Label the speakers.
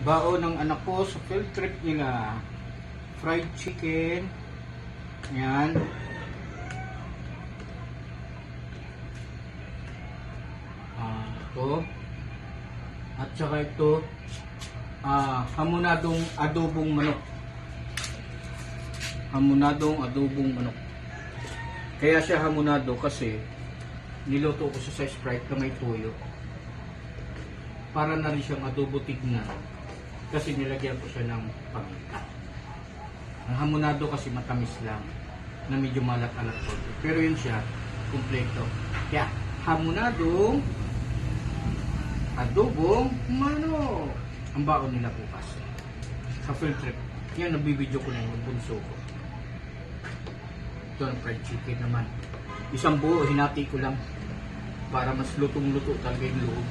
Speaker 1: Baon ng anak ko sa field trip nila. Fried chicken. Yan. Ito. At saka ito, hamonadong adobong manok. Hamonadong adobong manok. Kaya siya hamonado kasi niluto ko sa Sprite na may tuyo. Para na rin siyang adobo tignan. Kasi nilagyan ko siya ng paminta. Ang hamonado kasi matamis lang na medyo malat-alat po. Pero yun siya, kumpleto. Kaya hamonadong adobong manok. Ang baon nila bukas. Sa field trip. Yan, nabibidyo ko na yung bunso ko. Ito ang fried chicken naman. Isang buo, hinati ko lang. Para mas lutong-luto talaga yung loob.